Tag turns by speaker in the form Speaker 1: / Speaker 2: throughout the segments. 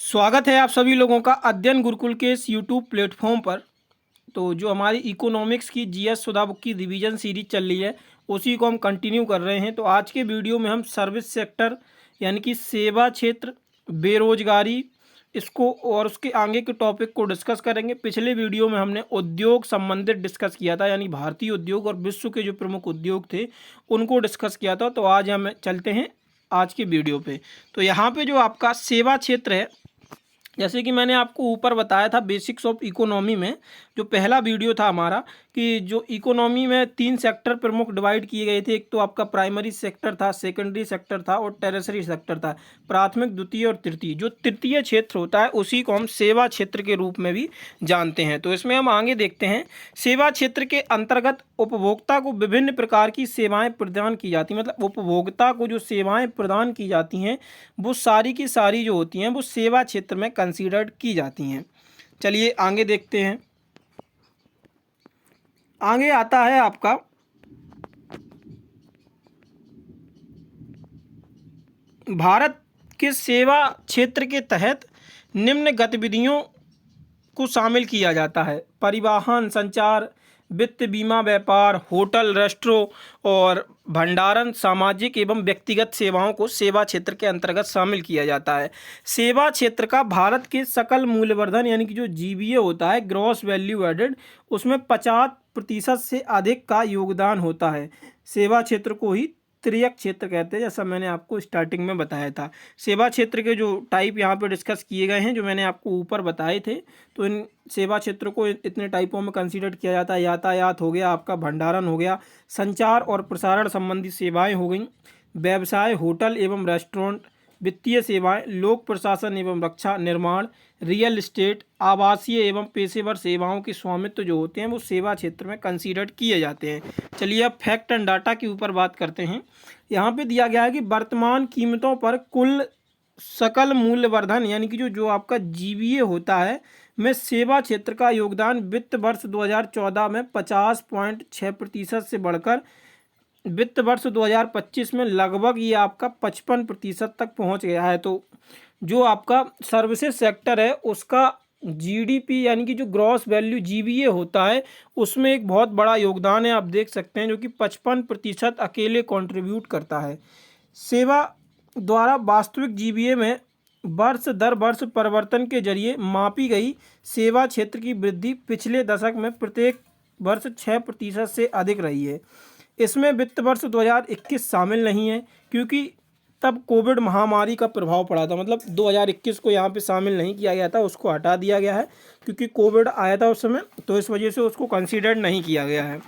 Speaker 1: स्वागत है आप सभी लोगों का अध्ययन गुरुकुल के इस यूट्यूब प्लेटफॉर्म पर। तो जो हमारी इकोनॉमिक्स की जीएस सुधा बुक की रिवीजन सीरीज चल रही है, उसी को हम कंटिन्यू कर रहे हैं। तो आज के वीडियो में हम सर्विस सेक्टर यानी कि सेवा क्षेत्र, बेरोजगारी, इसको और उसके आगे के टॉपिक को डिस्कस करेंगे। पिछले वीडियो में हमने उद्योग संबंधित डिस्कस किया था, यानी भारतीय उद्योग और विश्व के जो प्रमुख उद्योग थे उनको डिस्कस किया था। तो आज हम चलते हैं आज के वीडियो पे। तो यहाँ पे जो आपका सेवा क्षेत्र है, जैसे कि मैंने आपको ऊपर बताया था बेसिक्स ऑफ इकोनॉमी में, जो पहला वीडियो था हमारा, कि जो इकोनॉमी में 3 सेक्टर प्रमुख डिवाइड किए गए थे। एक तो आपका प्राइमरी सेक्टर था, सेकेंडरी सेक्टर था और टेरेसरी सेक्टर था, प्राथमिक, द्वितीय और तृतीय। जो तृतीय क्षेत्र होता है उसी को हम सेवा क्षेत्र के रूप में भी जानते हैं। तो इसमें हम आगे देखते हैं। सेवा क्षेत्र के अंतर्गत उपभोक्ता को विभिन्न प्रकार की सेवाएं प्रदान की जाती हैं। मतलब उपभोक्ता को जो सेवाएं प्रदान की जाती हैं वो सारी की सारी जो होती हैं वो सेवा क्षेत्र में कंसीडर्ड की जाती हैं। चलिए आगे देखते हैं। आगे आता है आपका भारत के सेवा क्षेत्र के तहत निम्न गतिविधियों को शामिल किया जाता है: परिवहन, संचार, वित्त, बीमा, व्यापार, होटल, रेस्टोरेंट और भंडारण। सामाजिक एवं व्यक्तिगत सेवाओं को सेवा क्षेत्र के अंतर्गत शामिल किया जाता है। सेवा क्षेत्र का भारत के सकल मूल्यवर्धन यानी कि जो जीवीए होता है, ग्रॉस वैल्यू एडेड, उसमें 50% से अधिक का योगदान होता है। सेवा क्षेत्र को ही त्रियक क्षेत्र कहते हैं, जैसा मैंने आपको स्टार्टिंग में बताया था। सेवा क्षेत्र के जो टाइप यहाँ पे डिस्कस किए गए हैं, जो मैंने आपको ऊपर बताए थे, तो इन सेवा क्षेत्र को इतने टाइपों में कंसीडर किया जाता है। यातायात हो गया, आपका भंडारण हो गया, संचार और प्रसारण संबंधी सेवाएं हो गई, व्यवसाय, होटल एवं रेस्टोरेंट, वित्तीय सेवाएं, लोक प्रशासन एवं रक्षा, निर्माण, रियल एस्टेट, आवासीय एवं पेशेवर सेवाओं के स्वामित्व जो होते हैं वो सेवा क्षेत्र में कंसीडर किए जाते हैं। चलिए अब फैक्ट एंड डाटा के ऊपर बात करते हैं। यहाँ पे दिया गया है कि वर्तमान कीमतों पर कुल सकल मूल्यवर्धन यानी कि जो आपका जीवीए होता है में सेवा क्षेत्र का योगदान वित्त वर्ष 2014 में 50.6% से बढ़कर वित्त वर्ष 2025 में लगभग ये आपका 55% तक पहुंच गया है। तो जो आपका सर्विसेज सेक्टर है उसका जीडीपी यानी कि जो ग्रॉस वैल्यू जीवीए होता है उसमें एक बहुत बड़ा योगदान है, आप देख सकते हैं, जो कि 55% अकेले कंट्रीब्यूट करता है। सेवा द्वारा वास्तविक जीवीए में वर्ष दर वर्ष परिवर्तन के जरिए मापी गई सेवा क्षेत्र की वृद्धि पिछले दशक में प्रत्येक वर्ष 6% से अधिक रही है। इसमें वित्त वर्ष 2021 शामिल नहीं है क्योंकि तब कोविड महामारी का प्रभाव पड़ा था। मतलब 2021 को यहाँ पे शामिल नहीं किया गया था, उसको हटा दिया गया है क्योंकि कोविड आया था उस समय, तो इस वजह से उसको कंसीडर नहीं किया गया है।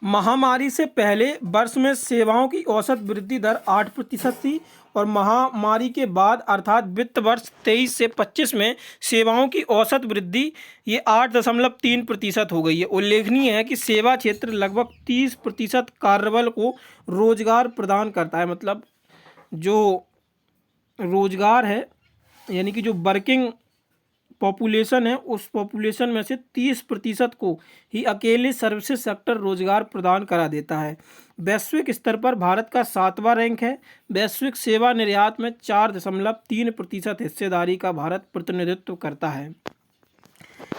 Speaker 1: महामारी से पहले वर्ष में सेवाओं की औसत वृद्धि दर 8% थी और महामारी के बाद अर्थात वित्त वर्ष 23 से 25 में सेवाओं की औसत वृद्धि ये 8.3% हो गई है। उल्लेखनीय है कि सेवा क्षेत्र लगभग 30% कार्यबल को रोजगार प्रदान करता है। मतलब जो रोजगार है यानी कि जो वर्किंग पॉपुलेशन है उस पॉपुलेशन में से 30% को ही अकेले सर्विसेज सेक्टर रोजगार प्रदान करा देता है। वैश्विक स्तर पर भारत का 7वां रैंक है। वैश्विक सेवा निर्यात में 4.3% हिस्सेदारी का भारत प्रतिनिधित्व करता है।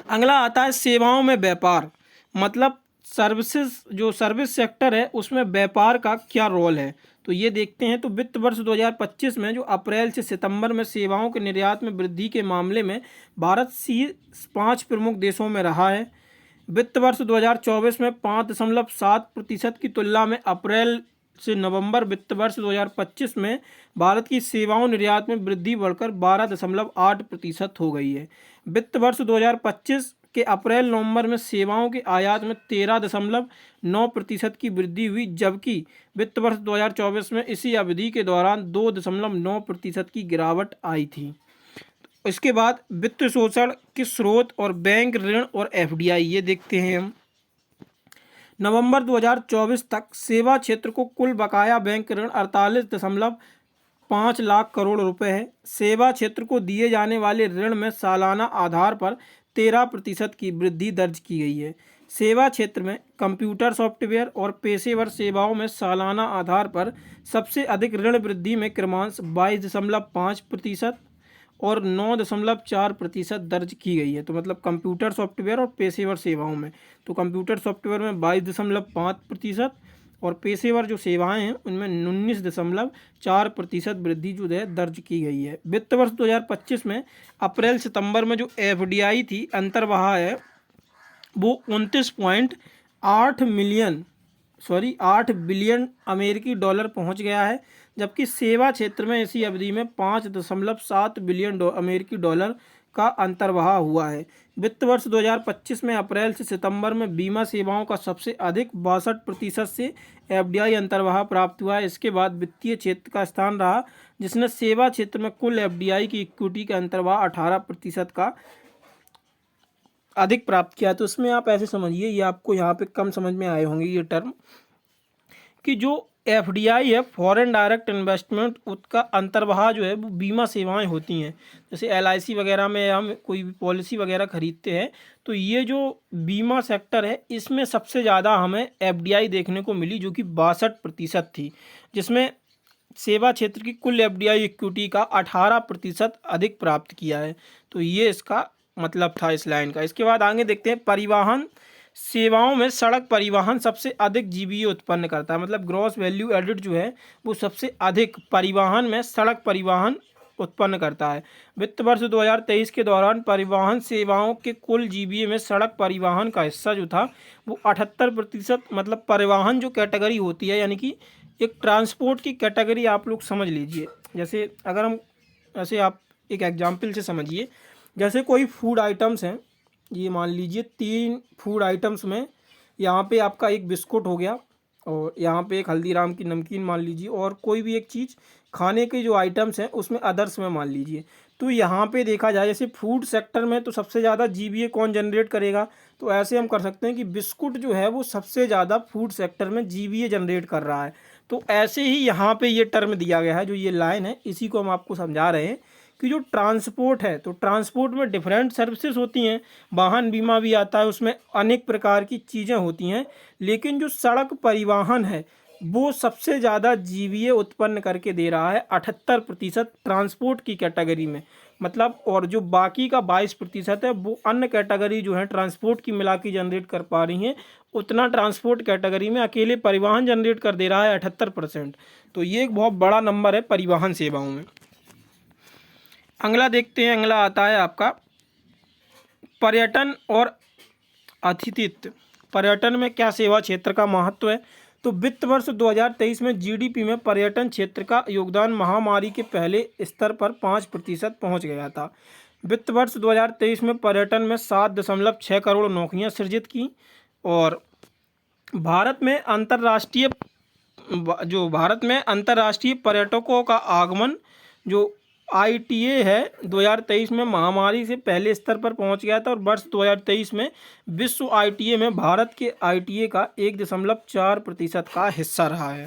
Speaker 1: अगला आता है सेवाओं में व्यापार। मतलब सर्विस सेक्टर है उसमें व्यापार का क्या रोल है, तो ये देखते हैं। तो वित्त वर्ष 2025 में जो अप्रैल से सितंबर में सेवाओं के निर्यात में वृद्धि के मामले में भारत शीर्ष 5 प्रमुख देशों में रहा है। वित्त वर्ष 2024 में 5.7% की तुलना में अप्रैल से नवंबर वित्त वर्ष 2025 में भारत की सेवाओं निर्यात में वृद्धि बढ़कर 12.8% हो गई है। वित्त वर्ष 2025 के अप्रैल नवंबर में सेवाओं के आयात में 13.9% की वृद्धि हुई, जबकि वित्त वर्ष 2024 में इसी अवधि के दौरान 2.9% की गिरावट आई थी। इसके बाद वित्त शोषण के स्रोत और बैंक ऋण और एफडीआई ये देखते हैं हम। नवंबर 2024 तक सेवा क्षेत्र को कुल बकाया बैंक ऋण 48.5 लाख करोड़ रुपए है। सेवा क्षेत्र को दिए जाने वाले ऋण में सालाना आधार पर 13% की वृद्धि दर्ज की गई है। सेवा क्षेत्र में कंप्यूटर सॉफ्टवेयर और पेशेवर सेवाओं में सालाना आधार पर सबसे अधिक ऋण वृद्धि में क्रमांश 22.5% और 9.4% दर्ज की गई है। तो मतलब कंप्यूटर सॉफ्टवेयर और पेशेवर सेवाओं में, तो कंप्यूटर सॉफ्टवेयर में 22.5% और पेशेवर जो सेवाएं हैं उनमें 19.4% वृद्धि जो है दर्ज की गई है। वित्त वर्ष 2025 में अप्रैल सितंबर में जो एफडीआई थी अंतर्वाह है वो 8 बिलियन अमेरिकी डॉलर पहुंच गया है, जबकि सेवा क्षेत्र में इसी अवधि में 5.7 बिलियन अमेरिकी डॉलर का अंतर्वाह हुआ है। वित्त वर्ष 2025 में अप्रैल से सितंबर में बीमा सेवाओं का सबसे अधिक 62% से एफडीआई अंतर्वाह प्राप्त हुआ है। इसके बाद वित्तीय क्षेत्र का स्थान रहा, जिसने सेवा क्षेत्र में कुल एफडीआई की इक्विटी का अंतर्वाह 18% का अधिक प्राप्त किया। तो इसमें आप ऐसे समझिए, ये आपको यहाँ पे कम समझ में आए होंगे ये टर्म, कि जो एफडीआई है फॉरेन डायरेक्ट इन्वेस्टमेंट, उसका अंतर्वाह जो है वो बीमा सेवाएं होती हैं। जैसे एलआईसी वगैरह में हम कोई भी पॉलिसी वगैरह खरीदते हैं तो ये जो बीमा सेक्टर है इसमें सबसे ज़्यादा हमें एफडीआई देखने को मिली, जो कि 62% थी, जिसमें सेवा क्षेत्र की कुल एफडीआई इक्विटी का 18% अधिक प्राप्त किया है। तो ये इसका मतलब था इस लाइन का। इसके बाद आगे देखते हैं, परिवहन सेवाओं में सड़क परिवहन सबसे अधिक जीबीए उत्पन्न करता है। मतलब ग्रॉस वैल्यू एडिड जो है वो सबसे अधिक परिवहन में सड़क परिवहन उत्पन्न करता है। वित्त वर्ष 2023 के दौरान परिवहन सेवाओं के कुल जीबीए में सड़क परिवहन का हिस्सा जो था वो 78%, मतलब परिवहन जो कैटेगरी होती है, यानी कि एक ट्रांसपोर्ट की कैटेगरी आप लोग समझ लीजिए। जैसे अगर हम ऐसे आप एक एग्जाम्पल से समझिए, जैसे कोई फूड आइटम्स हैं, ये मान लीजिए 3 फूड आइटम्स में यहाँ पे आपका एक बिस्कुट हो गया और यहाँ पे एक हल्दीराम की नमकीन मान लीजिए, और कोई भी एक चीज़ खाने के जो आइटम्स हैं उसमें अदर्स में मान लीजिए। तो यहाँ पे देखा जाए जैसे फूड सेक्टर में तो सबसे ज़्यादा जीबीए कौन जनरेट करेगा, तो ऐसे हम कर सकते हैं कि बिस्कुट जो है वो सबसे ज़्यादा फूड सेक्टर में जीबीए जनरेट कर रहा है। तो ऐसे ही यहाँ पे ये टर्म दिया गया है, जो ये लाइन है इसी को हम आपको समझा रहे हैं कि जो ट्रांसपोर्ट है, तो ट्रांसपोर्ट में डिफरेंट सर्विसेज होती हैं, वाहन बीमा भी आता है, उसमें अनेक प्रकार की चीज़ें होती हैं, लेकिन जो सड़क परिवहन है वो सबसे ज़्यादा जीबीए उत्पन्न करके दे रहा है 78% ट्रांसपोर्ट की कैटेगरी में। मतलब और जो बाकी का 22% है वो अन्य कैटेगरी जो है ट्रांसपोर्ट की मिला के जनरेट कर पा रही हैं, उतना ट्रांसपोर्ट कैटेगरी में अकेले परिवहन जनरेट कर दे रहा है 78%। तो ये एक बहुत बड़ा नंबर है परिवहन सेवाओं में। अगला देखते हैं, अगला आता है आपका पर्यटन और आतिथ्य। पर्यटन में क्या सेवा क्षेत्र का महत्व है, तो वित्त वर्ष 2023 में जीडीपी में पर्यटन क्षेत्र का योगदान महामारी के पहले स्तर पर 5% पहुंच गया था। वित्त वर्ष 2023 में पर्यटन में 7.6 करोड़ नौकरियां सृजित की, और भारत में अंतर्राष्ट्रीय पर्यटकों का आगमन जो आईटीए है 2023 में महामारी से पहले स्तर पर पहुंच गया था, और वर्ष 2023 में विश्व आईटीए में भारत के आईटीए का 1.4% का हिस्सा रहा है।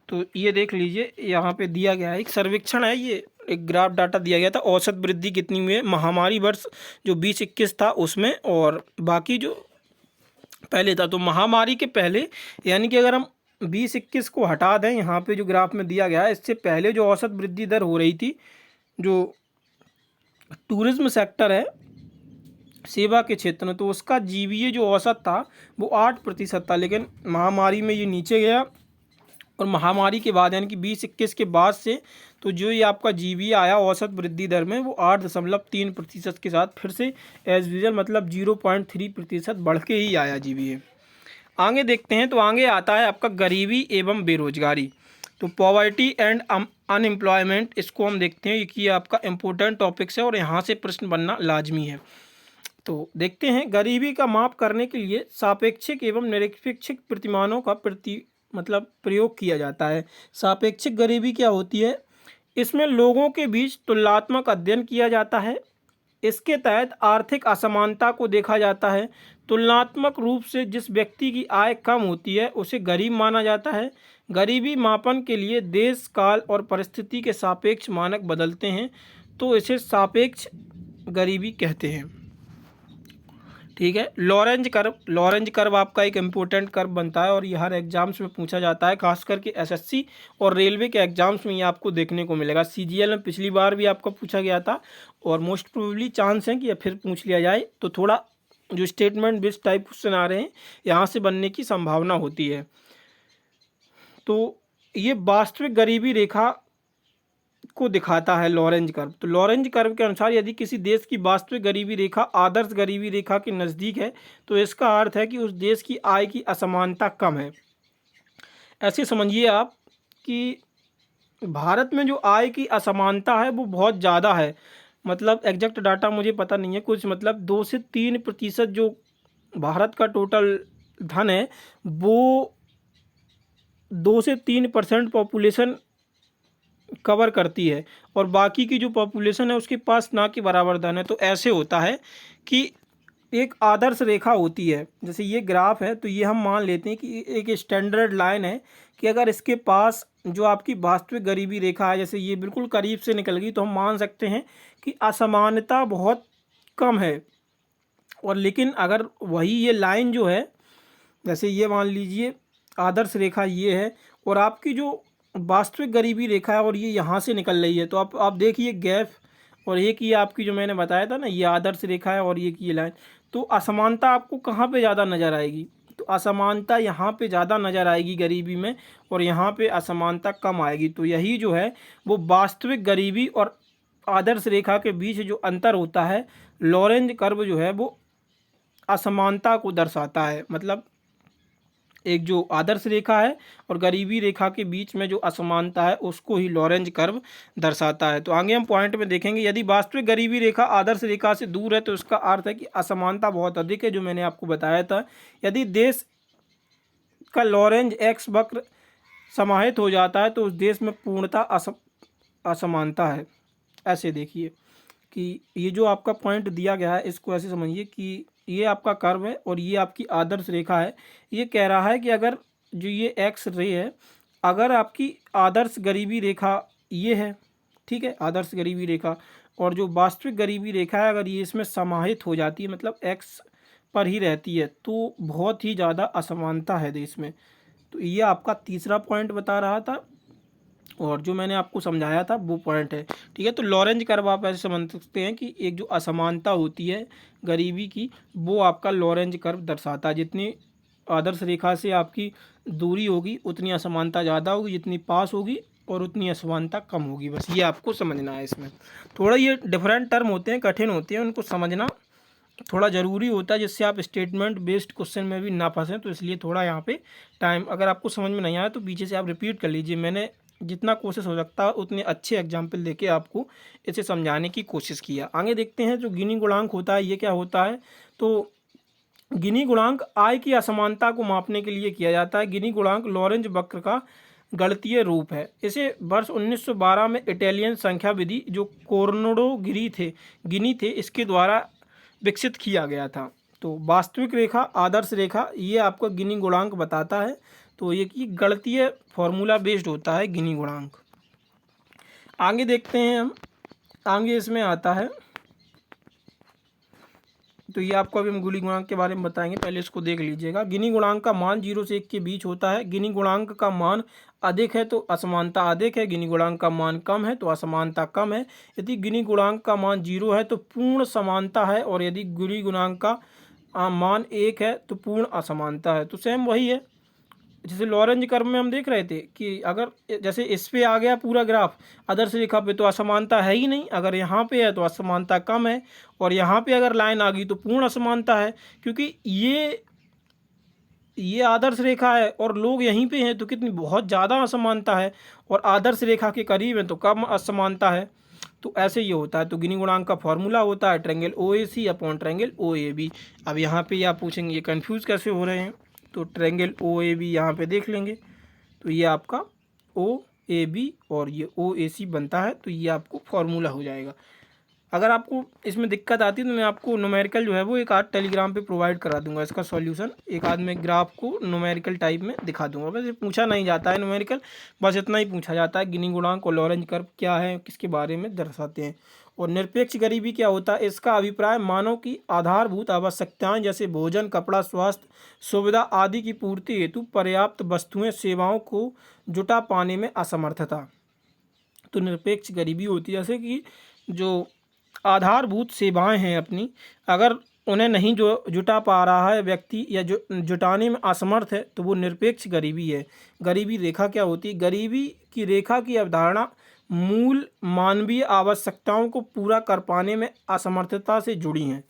Speaker 1: तो ये देख लीजिए, यहाँ पे दिया गया है एक सर्वेक्षण है, ये एक ग्राफ डाटा दिया गया था, औसत वृद्धि कितनी हुई है महामारी वर्ष जो 2021 था उसमें, और बाकी जो पहले था। तो महामारी के पहले यानी कि अगर हम 2021 को हटा दें, यहाँ पे जो ग्राफ में दिया गया है, इससे पहले जो औसत वृद्धि दर हो रही थी, जो टूरिज्म सेक्टर है सेवा के क्षेत्र में, तो उसका जीबीए जो औसत था वो 8% था, लेकिन महामारी में ये नीचे गया, और महामारी के बाद यानी कि 2021 के बाद से तो जो ये आपका जीबीए आया औसत वृद्धि दर में वो 8.3% के साथ फिर से एज यूजुअल मतलब 0.3% बढ़ के ही आया जीबीए। आगे देखते हैं, तो आगे आता है आपका गरीबी एवं बेरोजगारी। तो पॉवर्टी एंड अनएम्प्लॉयमेंट, इसको हम देखते हैं कि ये आपका इम्पोर्टेंट टॉपिक्स है और यहाँ से प्रश्न बनना लाजमी है। तो देखते हैं, गरीबी का माप करने के लिए सापेक्षिक एवं निरपेक्षिक प्रतिमानों का प्रयोग किया जाता है। सापेक्षिक गरीबी क्या होती है, इसमें लोगों के बीच तुलनात्मक अध्ययन किया जाता है। इसके तहत आर्थिक असमानता को देखा जाता है। तुलनात्मक रूप से जिस व्यक्ति की आय कम होती है उसे गरीब माना जाता है। गरीबी मापन के लिए देश, काल और परिस्थिति के सापेक्ष मानक बदलते हैं, तो इसे सापेक्ष गरीबी कहते हैं। ठीक है। लॉरेंज कर्व आपका एक इम्पोर्टेंट कर्व बनता है और ये हर एग्जाम्स में पूछा जाता है, खास करके एसएससी और रेलवे के एग्जाम्स में ये आपको देखने को मिलेगा। सीजीएल में पिछली बार भी आपका पूछा गया था और मोस्ट प्रोबेबली चांस है कि फिर पूछ लिया जाए। तो थोड़ा जो स्टेटमेंट बेस्ड टाइप क्वेश्चन आ रहे हैं यहाँ से बनने की संभावना होती है। तो ये वास्तविक गरीबी रेखा को दिखाता है लॉरेंज कर्व। तो लॉरेंज कर्व के अनुसार यदि किसी देश की वास्तविक गरीबी रेखा आदर्श गरीबी रेखा के नज़दीक है तो इसका अर्थ है कि उस देश की आय की असमानता कम है। ऐसे समझिए आप कि भारत में जो आय की असमानता है वो बहुत ज़्यादा है। मतलब एग्जैक्ट डाटा मुझे पता नहीं है, कुछ मतलब 2 से 3% जो भारत का टोटल धन है वो 2 से 3% पॉपुलेशन कवर करती है और बाकी की जो पॉपुलेशन है उसके पास ना के बराबर धन है। तो ऐसे होता है कि एक आदर्श रेखा होती है, जैसे ये ग्राफ है तो ये हम मान लेते हैं कि एक स्टैंडर्ड लाइन है कि अगर इसके पास जो आपकी वास्तविक गरीबी रेखा है, जैसे ये बिल्कुल करीब से निकल गई, तो हम मान सकते हैं कि असमानता बहुत कम है। और लेकिन अगर वही ये लाइन जो है, जैसे ये मान लीजिए आदर्श रेखा ये है और आपकी जो वास्तविक गरीबी रेखा है और ये यहाँ से निकल रही है, तो आप देखिए गैप, और एक ये आपकी जो मैंने बताया था ना ये आदर्श रेखा है और ये लाइन, तो असमानता आपको कहाँ पे ज़्यादा नज़र आएगी? तो असमानता यहाँ पे ज़्यादा नज़र आएगी गरीबी में और यहाँ पे असमानता कम आएगी। तो यही जो है वो वास्तविक गरीबी और आदर्श रेखा के बीच जो अंतर होता है, लॉरेंज कर्व जो है वो असमानता को दर्शाता है। मतलब एक जो आदर्श रेखा है और गरीबी रेखा के बीच में जो असमानता है उसको ही लॉरेंज कर्व दर्शाता है। तो आगे हम पॉइंट में देखेंगे, यदि वास्तविक गरीबी रेखा आदर्श रेखा से दूर है तो इसका अर्थ है कि असमानता बहुत अधिक है, जो मैंने आपको बताया था। यदि देश का लॉरेंज एक्स वक्र समाहित हो जाता है तो उस देश में पूर्णता असमानता है। ऐसे देखिए कि ये जो आपका पॉइंट दिया गया है इसको ऐसे समझिए कि ये आपका कर्व है और ये आपकी आदर्श रेखा है। ये कह रहा है कि अगर जो ये एक्स रे है, अगर आपकी आदर्श गरीबी रेखा ये है, ठीक है, आदर्श गरीबी रेखा, और जो वास्तविक गरीबी रेखा है अगर ये इसमें समाहित हो जाती है, मतलब एक्स पर ही रहती है, तो बहुत ही ज़्यादा असमानता है देश में। तो ये आपका तीसरा पॉइंट बता रहा था और जो मैंने आपको समझाया था वो पॉइंट है। ठीक है, तो लॉरेंज कर्व आप ऐसे समझ सकते हैं कि एक जो असमानता होती है गरीबी की वो आपका लॉरेंज कर्व दर्शाता है। जितनी आदर्श रेखा से आपकी दूरी होगी उतनी असमानता ज़्यादा होगी, जितनी पास होगी और उतनी असमानता कम होगी। बस ये आपको समझना है। इसमें थोड़ा ये डिफरेंट टर्म होते हैं, कठिन होते हैं, उनको समझना थोड़ा ज़रूरी होता है जिससे आप स्टेटमेंट बेस्ड क्वेश्चन में भी ना फंसें। तो इसलिए थोड़ा यहाँ पे टाइम, अगर आपको समझ में नहीं आया तो पीछे से आप रिपीट कर लीजिए। मैंने जितना कोशिश हो सकता है उतने अच्छे एग्जाम्पल देके आपको इसे समझाने की कोशिश किया। आगे देखते हैं जो गिनी गुणांक होता है ये क्या होता है। तो गिनी गुणांक आय की असमानता को मापने के लिए किया जाता है। गिनी गुणांक लॉरेंज वक्र का गणितीय रूप है। इसे वर्ष 1912 में इटालियन संख्या विधि जो कोर्नडो गिनी थे इसके द्वारा विकसित किया गया था। तो वास्तविक रेखा, आदर्श रेखा, ये आपको गिनी गुणांक बताता है। तो ये कि गणितीय फॉर्मूला बेस्ड होता है गिनी गुणांक। आगे देखते हैं हम, आगे इसमें आता है, तो ये आपको अभी हम गिनी गुणांक के बारे में बताएंगे, पहले इसको देख लीजिएगा। गिनी गुणांक का मान 0 से 1 के बीच होता है। गिनी गुणांक का मान अधिक है तो असमानता अधिक है, गिनी गुणांक का मान कम है तो असमानता कम है। यदि गिनी गुणांक का मान 0 है तो पूर्ण समानता है और यदि गिनी गुणांक का मान 1 है तो पूर्ण असमानता है। तो सेम वही है जैसे लॉरेंज कर्व में हम देख रहे थे कि अगर जैसे इस पे आ गया पूरा ग्राफ आदर्श रेखा पे तो असमानता है ही नहीं, अगर यहाँ पे है तो असमानता कम है, और यहाँ पे अगर लाइन आ गई तो पूर्ण असमानता है। क्योंकि ये आदर्श रेखा है और लोग यहीं पे हैं तो कितनी बहुत ज़्यादा असमानता है, और आदर्श रेखा के करीब है तो कम असमानता है। तो ऐसे ये होता है। तो गिनी गुणांक का फॉर्मूला होता है triangle OAC upon triangle OAB। अब यहाँ पे आप पूछेंगे ये कन्फ्यूज़ कैसे हो रहे हैं, तो ट्रायंगल OAB यहाँ पे देख लेंगे। तो ये आपका OAB और ये OAC बनता है, तो ये आपको फॉर्मूला हो जाएगा। अगर आपको इसमें दिक्कत आती है तो मैं आपको न्यूमेरिकल जो है वो एक आध टेलीग्राम पे प्रोवाइड करा दूंगा, इसका सॉल्यूशन एक आध में ग्राफ को न्यूमेरिकल टाइप में दिखा दूंगा। वैसे पूछा नहीं जाता है न्यूमेरिकल, बस इतना ही पूछा जाता है गिनी गुणांक और लॉरेंज कर्व क्या है, किसके बारे में दर्शाते हैं। और निरपेक्ष गरीबी क्या होता है, इसका अभिप्राय मानव की आधारभूत आवश्यकताएं जैसे भोजन, कपड़ा, स्वास्थ्य सुविधा आदि की पूर्ति हेतु पर्याप्त वस्तुएं सेवाओं को जुटा पाने में असमर्थता। तो निरपेक्ष गरीबी होती है जैसे कि जो आधारभूत सेवाएं हैं अपनी, अगर उन्हें नहीं जो जुटा पा रहा है व्यक्ति या जो जुटाने में असमर्थ है, तो वो निरपेक्ष गरीबी है। गरीबी रेखा क्या होती है, गरीबी की रेखा की अवधारणा मूल मानवीय आवश्यकताओं को पूरा कर पाने में असमर्थता से जुड़ी हैं।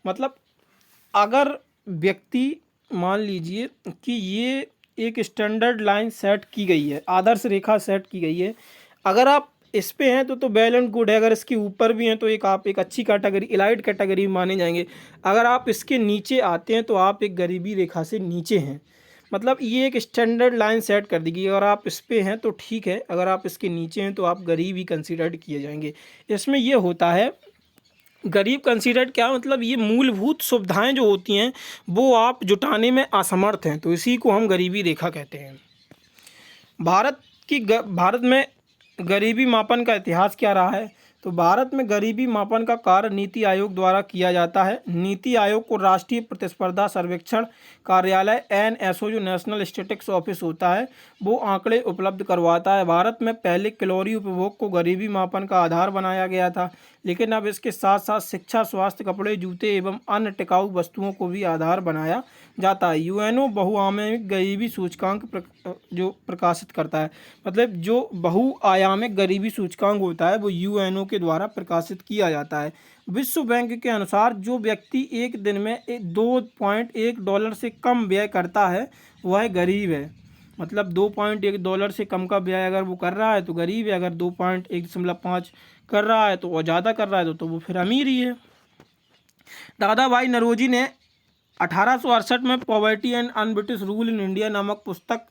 Speaker 1: मतलब अगर व्यक्ति मान लीजिए कि ये एक स्टैंडर्ड लाइन सेट की गई है, आदर्श रेखा सेट की गई है, अगर आप इस पे हैं तो वेल एंड गुड है, अगर इसके ऊपर भी हैं तो आप एक अच्छी कैटेगरी, इलाइट कैटेगरी माने जाएंगे। अगर आप इसके नीचे आते हैं तो आप एक गरीबी रेखा से नीचे हैं। मतलब ये एक स्टैंडर्ड लाइन सेट कर दी गई, अगर आप इस पे हैं तो ठीक है, अगर आप इसके नीचे हैं तो आप गरीब ही कंसीडर्ड किए जाएंगे। इसमें ये होता है गरीब कंसीडर्ड क्या, मतलब ये मूलभूत सुविधाएं जो होती हैं वो आप जुटाने में असमर्थ हैं, तो इसी को हम गरीबी रेखा कहते हैं। भारत में गरीबी मापन का इतिहास क्या रहा है, तो भारत में गरीबी मापन का कार्य नीति आयोग द्वारा किया जाता है। नीति आयोग को राष्ट्रीय प्रतिस्पर्धा सर्वेक्षण कार्यालय NSO जो नेशनल स्टैटिस्टिक्स ऑफिस होता है वो आंकड़े उपलब्ध करवाता है। भारत में पहले कैलोरी उपभोग को गरीबी मापन का आधार बनाया गया था, लेकिन अब इसके साथ साथ शिक्षा, स्वास्थ्य, कपड़े, जूते एवं अन्य टिकाऊ वस्तुओं को भी आधार बनाया जाता है। UNO बहुआयामिक गरीबी सूचकांक जो प्रकाशित करता है, मतलब जो बहुआयामिक गरीबी सूचकांक होता है वो UNO के द्वारा प्रकाशित किया जाता है। विश्व बैंक के अनुसार जो व्यक्ति एक दिन में $2.1 से कम व्यय करता है वह गरीब है। मतलब $2.1 से कम का व्यय अगर वो कर रहा है तो गरीब है, अगर 2.1.5 कर रहा है तो वो ज़्यादा कर रहा है तो वो फिर अमीर ही है। दादा भाई नौरोजी ने 1868 में poverty and un-British rule in India नामक पुस्तक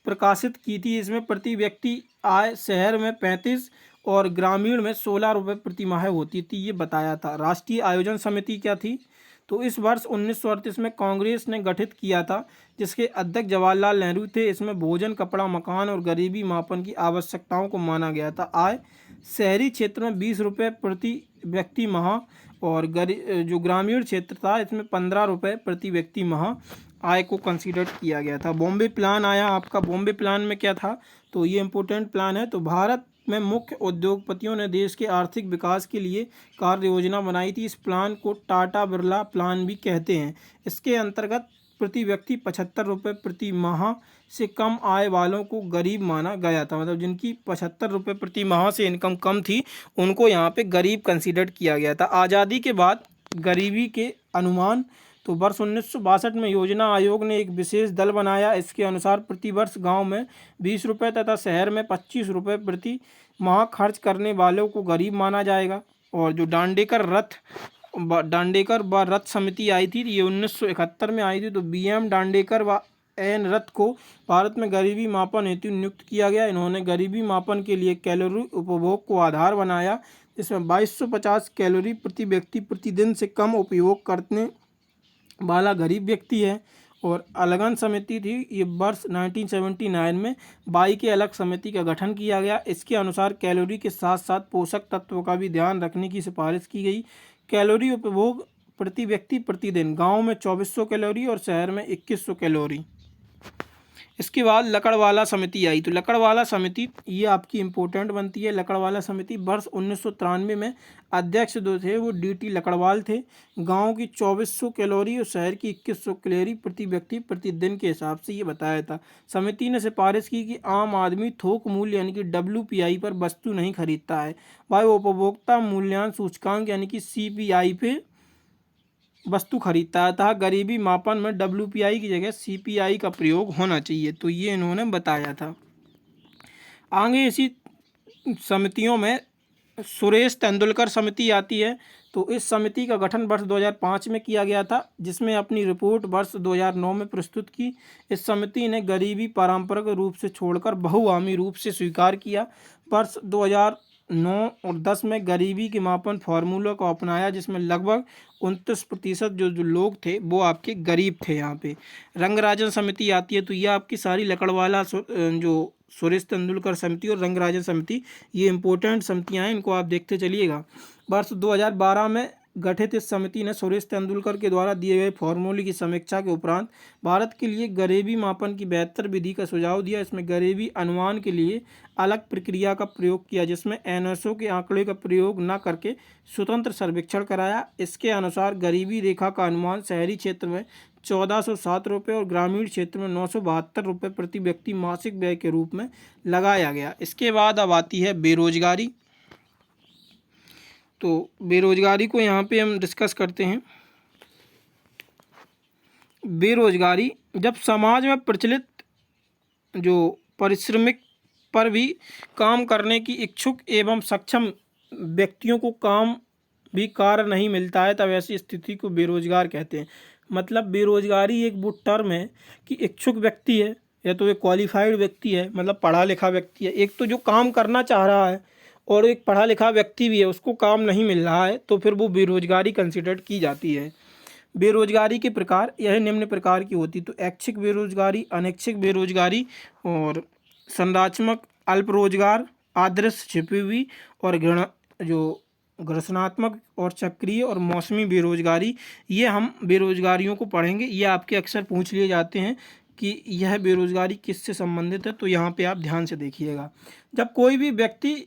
Speaker 1: प्रकाशित की थी। इसमें प्रति व्यक्ति आय शहर में 35 और ग्रामीण में 16 रुपये प्रति माह होती थी, ये बताया था। राष्ट्रीय आयोजन समिति क्या थी, तो इस वर्ष 1938 में कांग्रेस ने गठित किया था, जिसके अध्यक्ष जवाहरलाल नेहरू थे। इसमें भोजन, कपड़ा, मकान और गरीबी मापन की आवश्यकताओं को माना गया था। आय शहरी क्षेत्र में 20 रुपये प्रति व्यक्ति माह और जो ग्रामीण क्षेत्र था इसमें 15 रुपये प्रति व्यक्ति माह आय को कंसीडर किया गया था। बॉम्बे प्लान आया आपका, बॉम्बे प्लान में क्या था, तो ये इम्पोर्टेंट प्लान है। तो भारत में मुख्य उद्योगपतियों ने देश के आर्थिक विकास के लिए कार्य योजना बनाई थी। इस प्लान को टाटा बिरला प्लान भी कहते हैं। इसके अंतर्गत प्रति व्यक्ति 75 रुपये प्रति माह से कम आय वालों को गरीब माना गया था। मतलब जिनकी 75 रुपये प्रति माह से इनकम कम थी उनको यहाँ पे गरीब कंसीडर किया गया था। आज़ादी के बाद गरीबी के अनुमान, तो वर्ष 1962 में योजना आयोग ने एक विशेष दल बनाया। इसके अनुसार प्रति वर्ष गांव में 20 रुपये तथा शहर में 25 रुपये प्रति माह खर्च करने वालों को गरीब माना जाएगा। और जो दांडेकर व रथ समिति आई थी, ये 1971 में आई थी। तो BM दांडेकर व N रथ को भारत में गरीबी मापन हेतु नियुक्त किया गया। इन्होंने गरीबी मापन के लिए कैलोरी उपभोग को आधार बनाया, जिसमें 2250 कैलोरी प्रति व्यक्ति प्रतिदिन से कम उपयोग करने वाला गरीब व्यक्ति है। और अलगन समिति थी, ये वर्ष 1979 में बाई के अलग समिति का गठन किया गया। इसके अनुसार कैलोरी के साथ साथ पोषक तत्वों का भी ध्यान रखने की सिफारिश की गई। कैलोरी उपभोग प्रति व्यक्ति प्रतिदिन गांव में 2400 कैलोरी और शहर में 2100 कैलोरी। इसके बाद लकड़वाला समिति आई। तो लकड़वाला समिति ये आपकी इम्पोर्टेंट बनती है। लकड़वाला समिति वर्ष 1993 में अध्यक्ष जो थे वो DT लकड़वाल थे। गांव की 2400 कैलोरी और शहर की 2100 कैलोरी प्रति व्यक्ति प्रतिदिन के हिसाब से ये बताया था। समिति ने सिफारिश की कि आम आदमी थोक मूल्य यानी कि WPI पर वस्तु नहीं खरीदता है, वह उपभोक्ता मूल्यांकन सूचकांक यानी कि CPI पे वस्तु खरीदता है। अतः गरीबी मापन में WPI की जगह CPI का प्रयोग होना चाहिए, तो ये इन्होंने बताया था। आगे इसी समितियों में सुरेश तेंदुलकर समिति आती है। तो इस समिति का गठन वर्ष 2005 में किया गया था, जिसमें अपनी रिपोर्ट वर्ष 2009 में प्रस्तुत की। इस समिति ने गरीबी पारंपरिक रूप से छोड़कर बहुआयामी रूप से स्वीकार किया। वर्ष 2009 और 10 में गरीबी के मापन फार्मूला को अपनाया, जिसमें लगभग 29% जो लोग थे वो आपके गरीब थे। यहाँ पे रंगराजन समिति आती है, तो ये आपकी सारी लकड़वाला जो सुरेश तेंदुलकर समिति और रंगराजन समिति, ये इंपॉर्टेंट समितियाँ हैं, इनको आप देखते चलिएगा। वर्ष 2012 में गठित इस समिति ने सुरेश तेंदुलकर के द्वारा दिए गए फार्मूले की समीक्षा के उपरांत भारत के लिए गरीबी मापन की बेहतर विधि का सुझाव दिया। इसमें गरीबी अनुमान के लिए अलग प्रक्रिया का प्रयोग किया, जिसमें एनएसओ के आंकड़े का प्रयोग न करके स्वतंत्र सर्वेक्षण कराया। इसके अनुसार गरीबी रेखा का अनुमान शहरी क्षेत्र में 1407 रुपये और ग्रामीण क्षेत्र में 972 रुपये प्रति व्यक्ति मासिक व्यय के रूप में लगाया गया। इसके बाद अब आती है बेरोजगारी। तो बेरोजगारी को यहाँ पे हम डिस्कस करते हैं। बेरोजगारी जब समाज में प्रचलित जो परिश्रमिक पर भी काम करने की इच्छुक एवं सक्षम व्यक्तियों को काम भी कार्य नहीं मिलता है, तब ऐसी स्थिति को बेरोजगार कहते हैं। मतलब बेरोजगारी एक वो टर्म है कि इच्छुक व्यक्ति है या तो एक क्वालिफाइड व्यक्ति है, मतलब पढ़ा लिखा व्यक्ति है, एक तो जो काम करना चाह रहा है और एक पढ़ा लिखा व्यक्ति भी है, उसको काम नहीं मिल रहा है, तो फिर वो बेरोजगारी कंसिडर की जाती है। बेरोजगारी के प्रकार यह निम्न प्रकार की होती, तो ऐच्छिक बेरोजगारी, अनैच्छिक बेरोजगारी और संरचनात्मक अल्प रोजगार, आदर्श छिपी हुई और घर्षणात्मक और चक्रीय और मौसमी बेरोजगारी। ये हम बेरोजगारियों को पढ़ेंगे। ये आपके अक्सर पूछ लिए जाते हैं कि यह बेरोजगारी किससे संबंधित है, तो यहाँ पे आप ध्यान से देखिएगा। जब कोई भी व्यक्ति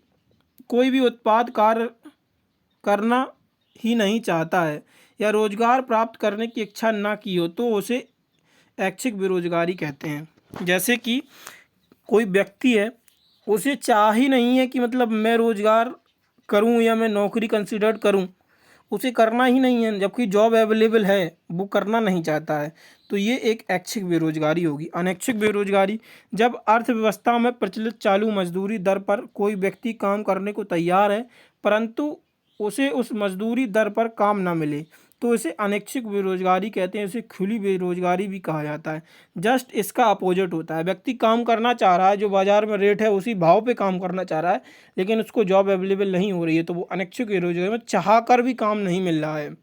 Speaker 1: कोई भी उत्पाद कार्य करना ही नहीं चाहता है या रोजगार प्राप्त करने की इच्छा ना की हो, तो उसे ऐच्छिक बेरोजगारी कहते हैं। जैसे कि कोई व्यक्ति है, उसे चाह ही नहीं है कि मतलब मैं रोजगार करूं या मैं नौकरी कंसिडर करूं, उसे करना ही नहीं है, जबकि जॉब अवेलेबल है वो करना नहीं चाहता है, तो ये एक ऐच्छिक बेरोजगारी होगी। अनैच्छिक बेरोजगारी जब अर्थव्यवस्था में प्रचलित चालू मजदूरी दर पर कोई व्यक्ति काम करने को तैयार है परंतु उसे उस मजदूरी दर पर काम ना मिले, तो इसे अनैच्छिक बेरोजगारी कहते हैं। इसे खुली बेरोजगारी भी कहा जाता है। जस्ट इसका अपोजिट होता है, व्यक्ति काम करना चाह रहा है, जो बाजार में रेट है उसी भाव पे काम करना चाह रहा है, लेकिन उसको जॉब अवेलेबल नहीं हो रही है, तो वो अनैच्छिक बेरोजगारी में चाह कर भी काम नहीं मिल रहा है।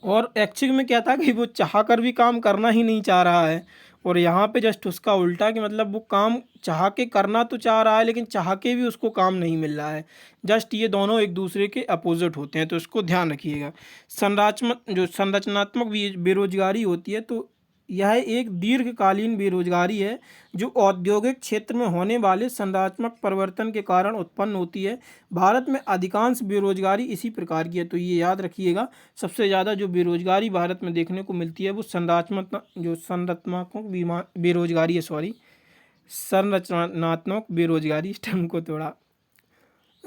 Speaker 1: और ऐच्छिक में क्या था कि वो चाह कर भी काम करना ही नहीं चाह रहा है, और यहाँ पे जस्ट उसका उल्टा कि मतलब वो काम चाह के करना तो चाह रहा है लेकिन चाह के भी उसको काम नहीं मिल रहा है। जस्ट ये दोनों एक दूसरे के अपोजिट होते हैं, तो इसको ध्यान रखिएगा। संरचनात्मक बेरोजगारी होती है, तो यह एक दीर्घकालीन बेरोजगारी है जो औद्योगिक क्षेत्र में होने वाले संरचनात्मक परिवर्तन के कारण उत्पन्न होती है। भारत में अधिकांश बेरोजगारी इसी प्रकार की है, तो ये याद रखिएगा। सबसे ज़्यादा जो बेरोजगारी भारत में देखने को मिलती है वो संरचनात्मक बेरोजगारी है, संरचनात्मक बेरोजगारी। इस टर्म को थोड़ा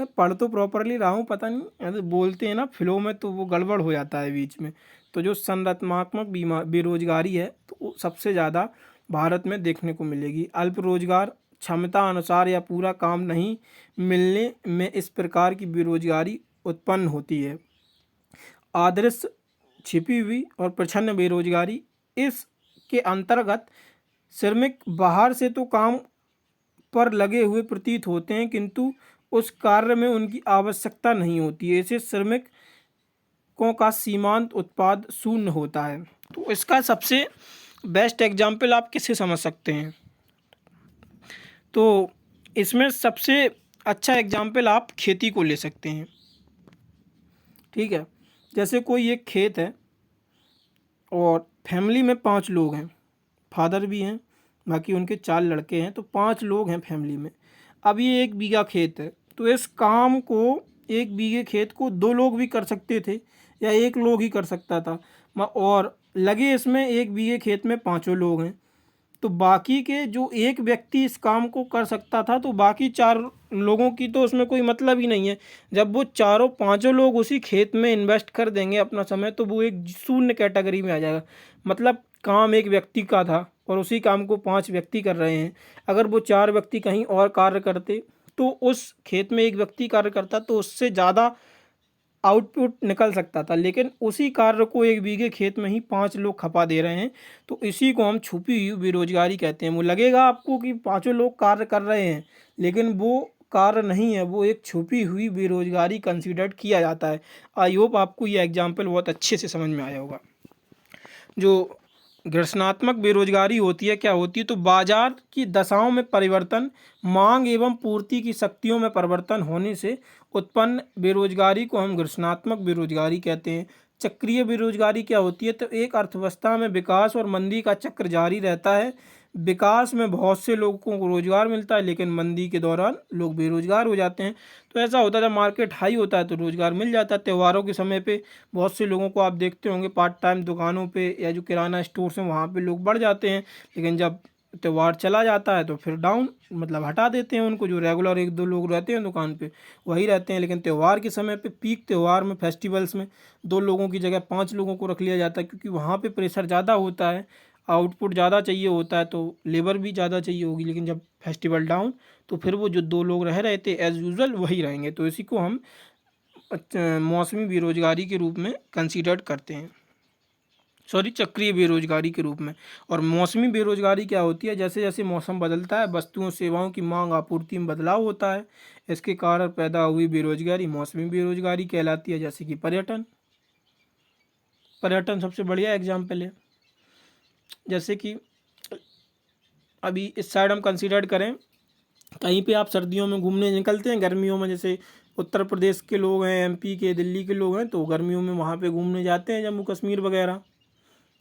Speaker 1: पढ़ तो प्रॉपरली रहा हूँ, पता नहीं ऐसे बोलते हैं ना फ्लो में, तो वो गड़बड़ हो जाता है बीच में। तो जो संरचनात्मक बेरोजगारी है तो सबसे ज़्यादा भारत में देखने को मिलेगी। अल्प रोजगार, क्षमता अनुसार या पूरा काम नहीं मिलने में इस प्रकार की बेरोजगारी उत्पन्न होती है। आदर्श छिपी हुई और प्रच्छन्न बेरोजगारी, इसके अंतर्गत श्रमिक बाहर से तो काम पर लगे हुए प्रतीत होते हैं किंतु उस कार्य में उनकी आवश्यकता नहीं होती है। ऐसे श्रमिकों का सीमांत उत्पाद शून्य होता है। तो इसका सबसे बेस्ट एग्जाम्पल आप किसे समझ सकते हैं, तो इसमें सबसे अच्छा एग्जाम्पल आप खेती को ले सकते हैं। ठीक है, जैसे कोई एक खेत है और फैमिली में 5 लोग हैं, फादर भी हैं, बाकी उनके 4 लड़के हैं, तो 5 लोग हैं फैमिली में। अब ये 1 बीघा खेत है, तो इस काम को 1 बीघे खेत को 2 लोग भी कर सकते थे या 1 लोग ही कर सकता था, और लगे इसमें 1 बीघे खेत में 5 लोग हैं, तो बाकी के जो एक व्यक्ति इस काम को कर सकता था, तो बाकी 4 लोगों की तो उसमें कोई मतलब ही नहीं है। जब वो 4-5 लोग उसी खेत में इन्वेस्ट कर देंगे अपना समय, तो वो एक शून्य कैटेगरी में आ जाएगा। मतलब काम एक व्यक्ति का था और उसी काम को 5 व्यक्ति कर रहे हैं। अगर वो 4 व्यक्ति कहीं और कार्य करते तो उस खेत में एक व्यक्ति कार्य करता तो उससे ज़्यादा आउटपुट निकल सकता था, लेकिन उसी कार्य को 1 बीघे खेत में ही 5 लोग खपा दे रहे हैं, तो इसी को हम छुपी हुई बेरोजगारी कहते हैं। वो लगेगा आपको कि 5 लोग कार्य कर रहे हैं, लेकिन वो कार्य नहीं है, वो एक छुपी हुई बेरोजगारी कंसीडर्ड किया जाता है। आई होप आपको ये एग्जाम्पल बहुत अच्छे से समझ में आया होगा। जो घर्षणात्मक बेरोजगारी होती है, क्या होती है, तो बाजार की दशाओं में परिवर्तन, मांग एवं पूर्ति की शक्तियों में परिवर्तन होने से उत्पन्न बेरोजगारी को हम घर्षणात्मक बेरोजगारी कहते हैं। चक्रीय बेरोजगारी क्या होती है, तो एक अर्थव्यवस्था में विकास और मंदी का चक्र जारी रहता है। विकास में बहुत से लोगों को रोजगार मिलता है, लेकिन मंदी के दौरान लोग बेरोजगार हो जाते हैं। तो ऐसा होता है, जब मार्केट हाई होता है तो रोजगार मिल जाता है। त्योहारों के समय पे बहुत से लोगों को आप देखते होंगे पार्ट टाइम दुकानों पे या जो किराना स्टोर्स हैं वहाँ पे लोग बढ़ जाते हैं, लेकिन जब त्यौहार चला जाता है तो फिर डाउन मतलब हटा देते हैं उनको। जो रेगुलर एक दो लोग रहते हैं दुकान पे वही रहते हैं, लेकिन त्यौहार के समय पे पीक त्यौहार में फेस्टिवल्स में 2 लोगों की जगह 5 लोगों को रख लिया जाता है, क्योंकि वहाँ पे प्रेशर ज़्यादा होता है, आउटपुट ज़्यादा चाहिए होता है, तो लेबर भी ज़्यादा चाहिए होगी। लेकिन जब फेस्टिवल डाउन तो फिर वो जो 2 लोग रह रहे थे एज़ यूजुअल वही रहेंगे। तो इसी को हम मौसमी बेरोजगारी के रूप में कंसीडर्ड करते हैं, सॉरी चक्रीय बेरोजगारी के रूप में। और मौसमी बेरोजगारी क्या होती है, जैसे जैसे मौसम बदलता है वस्तुओं सेवाओं की मांग आपूर्ति में बदलाव होता है, इसके कारण पैदा हुई बेरोजगारी मौसमी बेरोजगारी कहलाती है। जैसे कि पर्यटन, पर्यटन सबसे बढ़िया एग्जाम्पल है। जैसे कि अभी इस साइड हम कंसीडर करें, कहीं पे आप सर्दियों में घूमने निकलते हैं, गर्मियों में जैसे उत्तर प्रदेश के लोग हैं, एमपी के, दिल्ली के लोग हैं, तो गर्मियों में वहाँ पे घूमने जाते हैं जम्मू कश्मीर वगैरह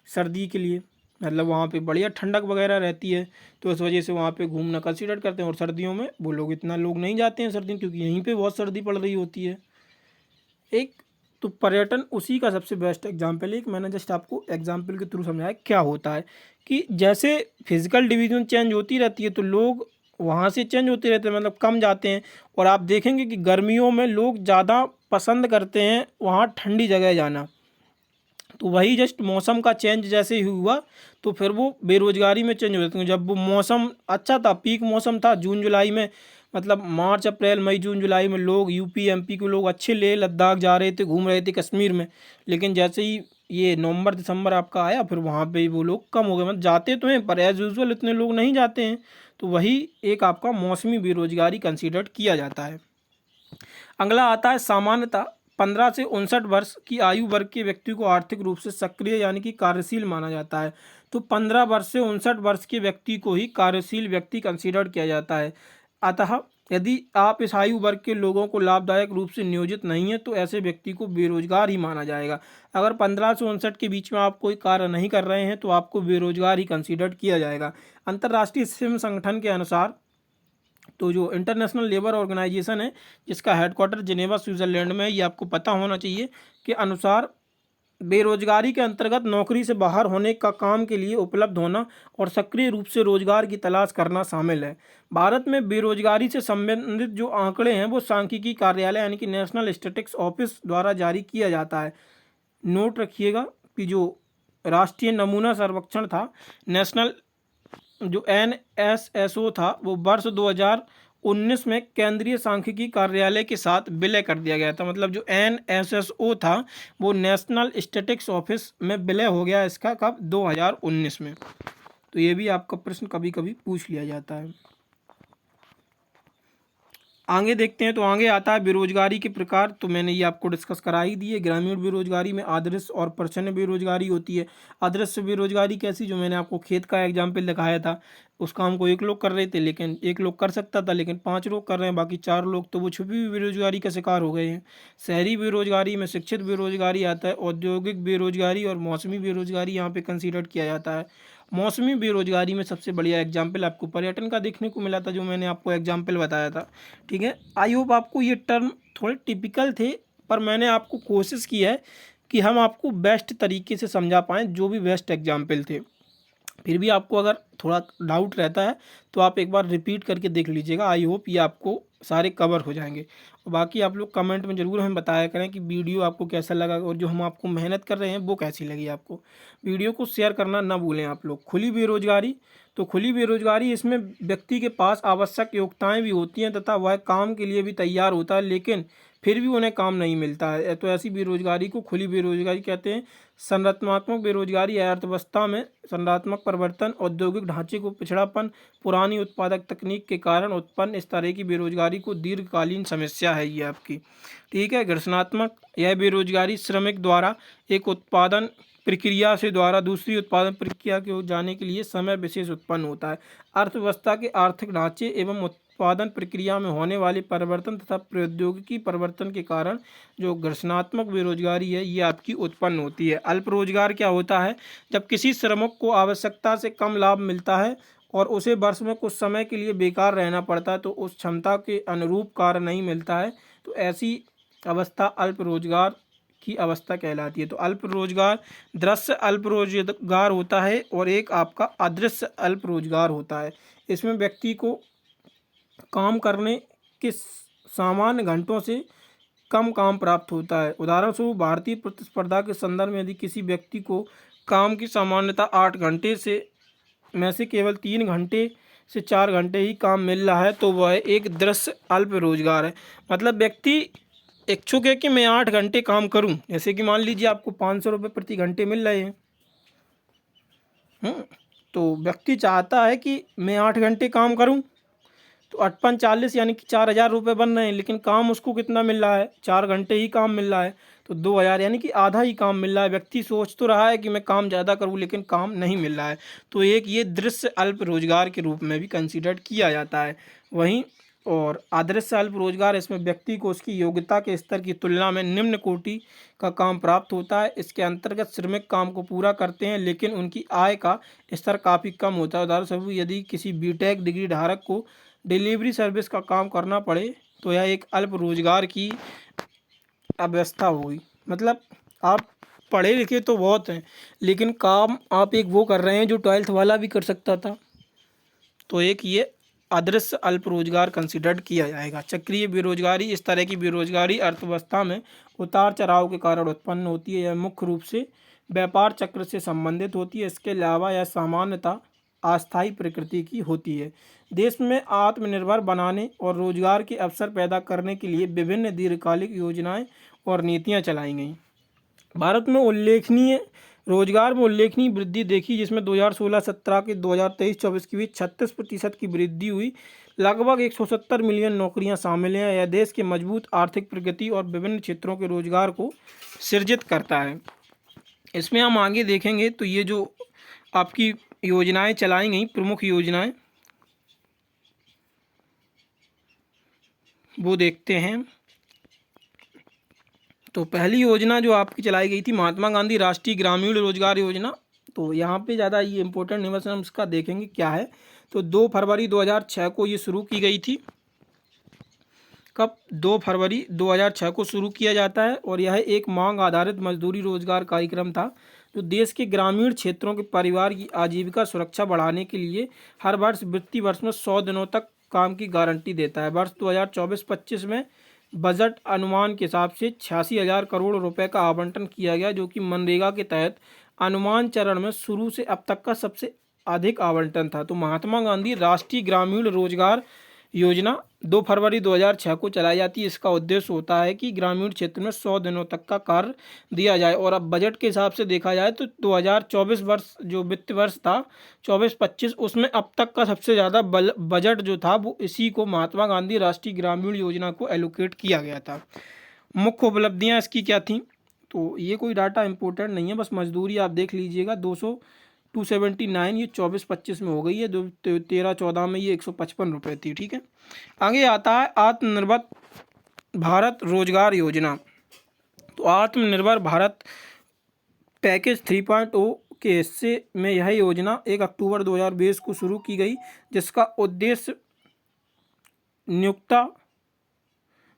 Speaker 1: सर्दी के लिए, मतलब वहाँ पे बढ़िया ठंडक वगैरह रहती है, तो इस वजह से वहाँ पे घूमना कंसीडर करते हैं। और सर्दियों में वो लोग इतना लोग नहीं जाते हैं सर्दी, क्योंकि यहीं पे बहुत सर्दी पड़ रही होती है। एक तो पर्यटन उसी का सबसे बेस्ट एग्जाम्पल है कि मैंने जस्ट आपको एग्जाम्पल के थ्रू समझाया क्या होता है कि जैसे फिजिकल डिवीजन चेंज होती रहती है तो लोग वहाँ से चेंज होते रहते हैं, मतलब कम जाते हैं। और आप देखेंगे कि गर्मियों में लोग ज़्यादा पसंद करते हैं वहाँ ठंडी जगह जाना। तो वही जस्ट मौसम का चेंज जैसे ही हुआ तो फिर वो बेरोजगारी में चेंज हो जाते हैं। जब वो मौसम अच्छा था, पीक मौसम था जून जुलाई में, मतलब मार्च अप्रैल मई जून जुलाई में लोग यूपी एमपी के लोग अच्छे लेह लद्दाख जा रहे थे, घूम रहे थे कश्मीर में। लेकिन जैसे ही ये नवंबर दिसंबर आपका आया फिर वहाँ पे वो लोग कम हो गए, मतलब जाते तो हैं पर एज़ यूजुअल इतने लोग नहीं जाते हैं। तो वही एक आपका मौसमी बेरोजगारी कंसीडर किया जाता है। अगला आता है सामान्यतः 15 से 59 वर्ष की आयु वर्ग के व्यक्ति को आर्थिक रूप से सक्रिय यानी कि कार्यशील माना जाता है। तो 15 वर्ष से 59 वर्ष के व्यक्ति को ही कार्यशील व्यक्ति कंसीडर किया जाता है। अतः यदि आप इस आयु वर्ग के लोगों को लाभदायक रूप से नियोजित नहीं है तो ऐसे व्यक्ति को बेरोजगार ही माना जाएगा। अगर 15 से 59 के बीच में आप कोई कार्य नहीं कर रहे हैं तो आपको बेरोजगार ही कंसीडर किया जाएगा। अंतर्राष्ट्रीय श्रम संगठन के अनुसार, तो जो इंटरनेशनल लेबर ऑर्गेनाइजेशन है जिसका हेडक्वार्टर जिनेवा स्विट्जरलैंड में है, ये आपको पता होना चाहिए, के अनुसार बेरोजगारी के अंतर्गत नौकरी से बाहर होने का काम के लिए उपलब्ध होना और सक्रिय रूप से रोजगार की तलाश करना शामिल है। भारत में बेरोजगारी से संबंधित जो आंकड़े हैं वो सांख्यिकी कार्यालय यानी कि नेशनल स्टैटिस्टिक्स ऑफिस द्वारा जारी किया जाता है। नोट रखिएगा कि जो राष्ट्रीय नमूना सर्वेक्षण था, नेशनल जो NSSO था, वो वर्ष 2019 में केंद्रीय सांख्यिकी कार्यालय के साथ विलय कर दिया गया था। मतलब जो NSSO था वो नेशनल स्टैटिस्टिक्स ऑफिस में विलय हो गया इसका, कब, 2019 में। तो ये भी आपका प्रश्न कभी कभी पूछ लिया जाता है। आगे देखते हैं, तो आगे आता है बेरोजगारी के प्रकार। तो मैंने ये आपको डिस्कस करा ही दी है। ग्रामीण बेरोजगारी में आदर्श और प्रच्छन्न बेरोजगारी होती है। आदर्श बेरोजगारी कैसी, जो मैंने आपको खेत का एग्जाम्पल दिखाया था, उस काम को 1 लोग कर रहे थे, लेकिन 1 लोग कर सकता था लेकिन 5 लोग कर रहे हैं, बाकी 4 लोग तो वो छुपी हुई बेरोजगारी का शिकार हो गए हैं। शहरी बेरोजगारी में शिक्षित बेरोजगारी आता है, औद्योगिक बेरोजगारी और मौसमी बेरोजगारी यहाँ पे कंसीडर किया जाता है। मौसमी बेरोजगारी में सबसे बढ़िया एग्जाम्पल आपको पर्यटन का देखने को मिला था, जो मैंने आपको एग्जाम्पल बताया था। ठीक है, आई होप आपको ये टर्म थोड़े टिपिकल थे, पर मैंने आपको कोशिश की है कि हम आपको बेस्ट तरीके से समझा पाएँ, जो भी बेस्ट एग्जाम्पल थे। फिर भी आपको अगर थोड़ा डाउट रहता है तो आप एक बार रिपीट करके देख लीजिएगा। आई होप ये आपको सारे कवर हो जाएंगे। और बाकी आप लोग कमेंट में ज़रूर हमें बताया करें कि वीडियो आपको कैसा लगा और जो हम आपको मेहनत कर रहे हैं वो कैसी लगी आपको। वीडियो को शेयर करना ना भूलें आप लोग। खुली बेरोजगारी, तो खुली बेरोजगारी, इसमें व्यक्ति के पास आवश्यक योग्यताएं भी होती हैं तथा वह काम के लिए भी तैयार होता है, लेकिन फिर भी उन्हें काम नहीं मिलता है। तो ऐसी बेरोजगारी को खुली बेरोजगारी कहते हैं। संरचनात्मक बेरोजगारी अर्थव्यवस्था में संरचनात्मक परिवर्तन, औद्योगिक ढांचे को पिछड़ापन, पुरानी उत्पादक तकनीक के कारण उत्पन्न इस तरह की बेरोजगारी को दीर्घकालीन समस्या है ये आपकी। ठीक है। घर्षणात्मक, यह बेरोजगारी श्रमिक द्वारा एक उत्पादन प्रक्रिया से द्वारा दूसरी उत्पादन प्रक्रिया के जाने के लिए समय विशेष उत्पन्न होता है। अर्थव्यवस्था के आर्थिक ढांचे एवं उत्पादन प्रक्रिया में होने वाले परिवर्तन तथा प्रौद्योगिकी परिवर्तन के कारण जो घर्षणात्मक बेरोजगारी है ये आपकी उत्पन्न होती है। अल्प रोजगार क्या होता है? जब किसी श्रमिक को आवश्यकता से कम लाभ मिलता है और उसे वर्ष में कुछ समय के लिए बेकार रहना पड़ता है, तो उस क्षमता के अनुरूप कार्य नहीं मिलता है, तो ऐसी अवस्था अल्प रोजगार की अवस्था कहलाती है। तो अल्प रोजगार दृश्य अल्प रोजगार होता है और एक आपका अदृश्य अल्प रोजगार होता है। इसमें व्यक्ति को काम करने के सामान्य घंटों से कम काम प्राप्त होता है। उदाहरण स्वरूप भारतीय प्रतिस्पर्धा के संदर्भ में यदि किसी व्यक्ति को काम की सामान्यता 8 घंटे से में से केवल 3 घंटे से 4 घंटे ही काम मिल रहा है, तो वह एक दृश्य अल्प रोजगार है। मतलब व्यक्ति इच्छुक है कि मैं 8 घंटे काम करूं, जैसे कि मान लीजिए आपको 500 रुपये प्रति घंटे मिल रहे हैं। तो व्यक्ति चाहता है कि मैं 8 घंटे काम करूं, तो 8×5 = 40 यानी कि 4000 रुपये बन रहे हैं, लेकिन काम उसको कितना मिल रहा है? 4 घंटे ही काम मिल रहा है, तो 2000 यानी कि आधा ही काम मिल रहा है। व्यक्ति सोच तो रहा है कि मैं काम ज़्यादा करूं, लेकिन काम नहीं मिल रहा है। तो एक ये दृश्य अल्प रोजगार के रूप में भी कंसिडर किया जाता है। वहीं और अदृश्य अल्प रोजगार, इसमें व्यक्ति को उसकी योग्यता के स्तर की तुलना में निम्न कोटि का काम प्राप्त होता है। इसके अंतर्गत श्रमिक काम को पूरा करते हैं, लेकिन उनकी आय का स्तर काफ़ी कम होता है। उदाहरण स्वरूप यदि किसी बीटेक डिग्री धारक को डिलीवरी सर्विस का काम करना पड़े, तो यह एक अल्प रोजगार की अवस्था होगी। मतलब आप पढ़े लिखे तो बहुत हैं, लेकिन काम आप एक वो कर रहे हैं जो 12th वाला भी कर सकता था, तो एक ये अदृश्य अल्प रोजगार कंसिडर्ड किया जाएगा। चक्रीय बेरोजगारी, इस तरह की बेरोजगारी अर्थव्यवस्था में उतार चढ़ाव के कारण उत्पन्न होती है। यह मुख्य रूप से व्यापार चक्र से संबंधित होती है। इसके अलावा यह सामान्यतः अस्थायी प्रकृति की होती है। देश में आत्मनिर्भर बनाने और रोजगार के अवसर पैदा करने के लिए विभिन्न दीर्घकालिक योजनाएं और नीतियां चलाई गईं। भारत में रोजगार में उल्लेखनीय वृद्धि देखी, जिसमें 2016-17 के 2023-24 के बीच 36% की वृद्धि हुई। लगभग 170 मिलियन नौकरियां शामिल हैं। यह देश की मजबूत आर्थिक प्रगति और विभिन्न क्षेत्रों के रोजगार को सृजित करता है। इसमें हम आगे देखेंगे तो ये जो आपकी योजनाएं चलाई गई, प्रमुख योजनाएं, वो देखते हैं। तो पहली योजना जो आपकी चलाई गई थी महात्मा गांधी राष्ट्रीय ग्रामीण रोजगार योजना। तो यहाँ पे ज़्यादा ये इम्पोर्टेंट नहीं, बस हम इसका देखेंगे क्या है। तो 2 फरवरी 2006 को ये शुरू की गई थी। कब? 2 फरवरी 2006 को शुरू किया जाता है और यह एक मांग आधारित मजदूरी रोजगार कार्यक्रम था, जो देश के ग्रामीण क्षेत्रों के परिवार की आजीविका सुरक्षा बढ़ाने के लिए हर वर्ष वित्तीय वर्ष में 100 दिनों तक काम की गारंटी देता है। वर्ष 2024-25 में बजट अनुमान के हिसाब से 86,000 करोड़ रुपए का आवंटन किया गया, जो कि मनरेगा के तहत अनुमान चरण में शुरू से अब तक का सबसे अधिक आवंटन था। तो महात्मा गांधी राष्ट्रीय ग्रामीण रोजगार योजना 2 फरवरी 2006 को चलाई जाती है। इसका उद्देश्य होता है कि ग्रामीण क्षेत्र में 100 दिनों तक का कार्य दिया जाए। और अब बजट के हिसाब से देखा जाए तो 2024 वर्ष जो वित्त वर्ष था 24-25, उसमें अब तक का सबसे ज़्यादा बजट जो था वो इसी को महात्मा गांधी राष्ट्रीय ग्रामीण योजना को एलोकेट किया गया था। मुख्य उपलब्धियाँ इसकी क्या थी? तो ये कोई डाटा इंपॉर्टेंट नहीं है, बस मजदूरी आप देख लीजिएगा। 279 ये 24-25 में हो गई है, 13-14 में ये 155 रुपये थी। ठीक है। आगे आता है आत्मनिर्भर भारत रोजगार योजना। तो आत्मनिर्भर भारत पैकेज 3.0 के हिस्से में यह योजना 1 अक्टूबर 2020 को शुरू की गई, जिसका उद्देश्य नियोक्ता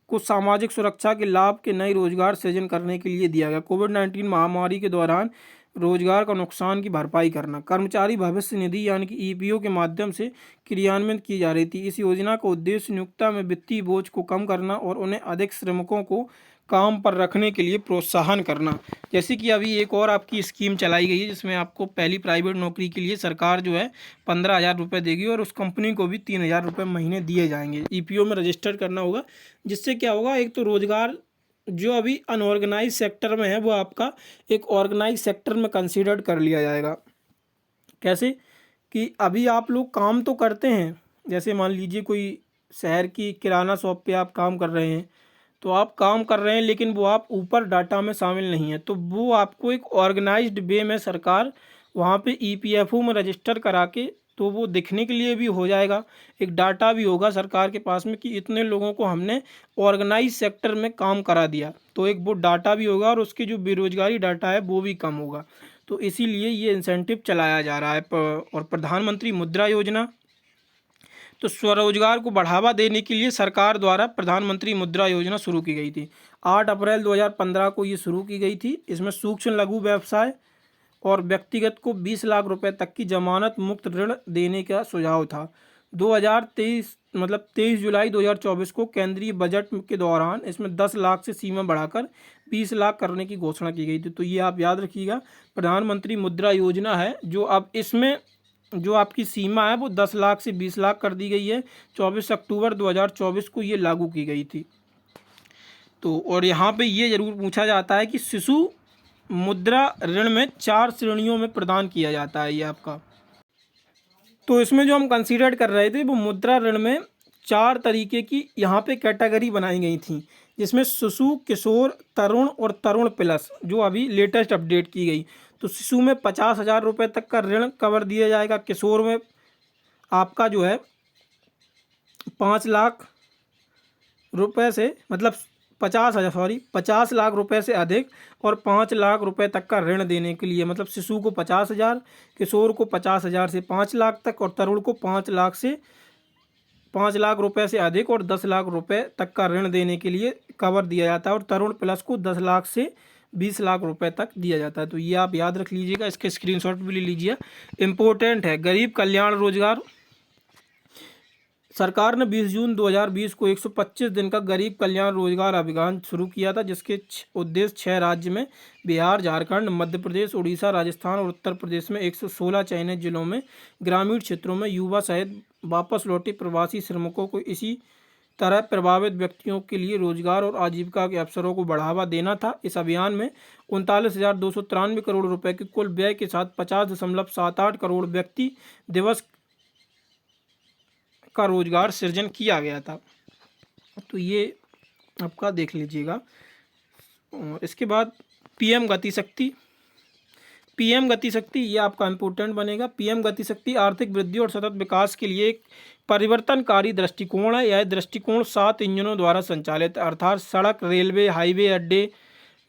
Speaker 1: को सामाजिक सुरक्षा के लाभ के नए रोजगार सृजन करने के लिए दिया गया। कोविड-19 महामारी के दौरान रोजगार का नुकसान की भरपाई करना कर्मचारी भविष्य निधि यानी कि ईपीओ के माध्यम से क्रियान्वित की जा रही थी। इस योजना का उद्देश्य नियोक्ता में वित्तीय बोझ को कम करना और उन्हें अधिक श्रमिकों को काम पर रखने के लिए प्रोत्साहन करना। जैसे कि अभी एक और आपकी स्कीम चलाई गई है जिसमें आपको पहली प्राइवेट नौकरी के लिए सरकार जो है 15,000 रुपये देगी और उस कंपनी को भी 3,000 रुपये महीने दिए जाएंगे। ईपीओ में रजिस्टर करना होगा, जिससे क्या होगा, एक तो रोजगार जो अभी अनऑर्गेनाइज सेक्टर में है वो आपका एक ऑर्गेनाइज सेक्टर में कंसीडर्ड कर लिया जाएगा। कैसे कि अभी आप लोग काम तो करते हैं, जैसे मान लीजिए कोई शहर की किराना शॉप पे आप काम कर रहे हैं, तो आप काम कर रहे हैं लेकिन वो आप ऊपर डाटा में शामिल नहीं है, तो वो आपको एक ऑर्गेनाइज्ड वे में सरकार वहाँ पे ईपीएफओ में रजिस्टर करा के, तो वो दिखने के लिए भी हो जाएगा, एक डाटा भी होगा सरकार के पास में कि इतने लोगों को हमने ऑर्गेनाइज सेक्टर में काम करा दिया, तो एक वो डाटा भी होगा और उसकी जो बेरोजगारी डाटा है वो भी कम होगा। तो इसीलिए ये इंसेंटिव चलाया जा रहा है। और प्रधानमंत्री मुद्रा योजना, तो स्वरोजगार को बढ़ावा देने के लिए सरकार द्वारा प्रधानमंत्री मुद्रा योजना शुरू की गई थी। 8 अप्रैल 2015 को ये शुरू की गई थी। इसमें सूक्ष्म लघु व्यवसाय और व्यक्तिगत को 20 लाख रुपए तक की जमानत मुक्त ऋण देने का सुझाव था। 2023 मतलब 23 जुलाई 2024 को केंद्रीय बजट के दौरान इसमें 10 लाख से सीमा बढ़ाकर 20 लाख करने की घोषणा की गई थी। तो ये आप याद रखिएगा, प्रधानमंत्री मुद्रा योजना है जो अब इसमें जो आपकी सीमा है वो 10 लाख से 20 लाख कर दी गई है। 24 अक्टूबर 2024 को ये लागू की गई थी। तो और यहाँ पे ये ज़रूर पूछा जाता है कि शिशु मुद्रा ऋण में 4 श्रेणियों में प्रदान किया जाता है ये आपका। तो इसमें जो हम कंसीडर कर रहे थे वो मुद्रा ऋण में 4 तरीके की यहाँ पे कैटेगरी बनाई गई थी, जिसमें शिशु, किशोर, तरुण और तरुण प्लस जो अभी लेटेस्ट अपडेट की गई। तो शिशु में 50,000 रुपये तक का ऋण कवर दिया जाएगा। किशोर में आपका जो है 5 लाख रुपए से मतलब 50 लाख रुपए से अधिक और 5 लाख रुपए तक का ऋण देने के लिए, मतलब शिशु को 50,000, किशोर को 50,000 से 5 लाख तक और तरुण को 5 लाख रुपए से अधिक और 10 लाख रुपए तक का ऋण देने के लिए कवर दिया जाता है। और तरुण प्लस को 10 लाख से 20 लाख रुपए तक दिया जाता है। तो ये आप याद रख लीजिएगा, इसके स्क्रीनशॉट भी ले लीजिए, इम्पोर्टेंट है। गरीब कल्याण रोजगार, सरकार ने 20 जून 2020 को 125 दिन का गरीब कल्याण रोजगार अभियान शुरू किया था, जिसके उद्देश्य 6 राज्य में बिहार, झारखंड, मध्य प्रदेश, उड़ीसा, राजस्थान और उत्तर प्रदेश में 116 चयनित जिलों में ग्रामीण क्षेत्रों में युवा सहित वापस लौटे प्रवासी श्रमिकों को इसी तरह प्रभावित व्यक्तियों के लिए रोजगार और आजीविका के अवसरों को बढ़ावा देना था। इस अभियान में 39,293 करोड़ रुपए के कुल व्यय के साथ 50.78 करोड़ व्यक्ति दिवस का रोजगार सृजन किया गया था। तो ये आपका देख लीजिएगा। और इसके बाद पीएम गति शक्ति, ये आपका इम्पोर्टेंट बनेगा। पीएम गति शक्ति आर्थिक वृद्धि और सतत विकास के लिए एक परिवर्तनकारी दृष्टिकोण है। यह दृष्टिकोण 7 इंजनों द्वारा संचालित, अर्थात सड़क, रेलवे, हाईवे अड्डे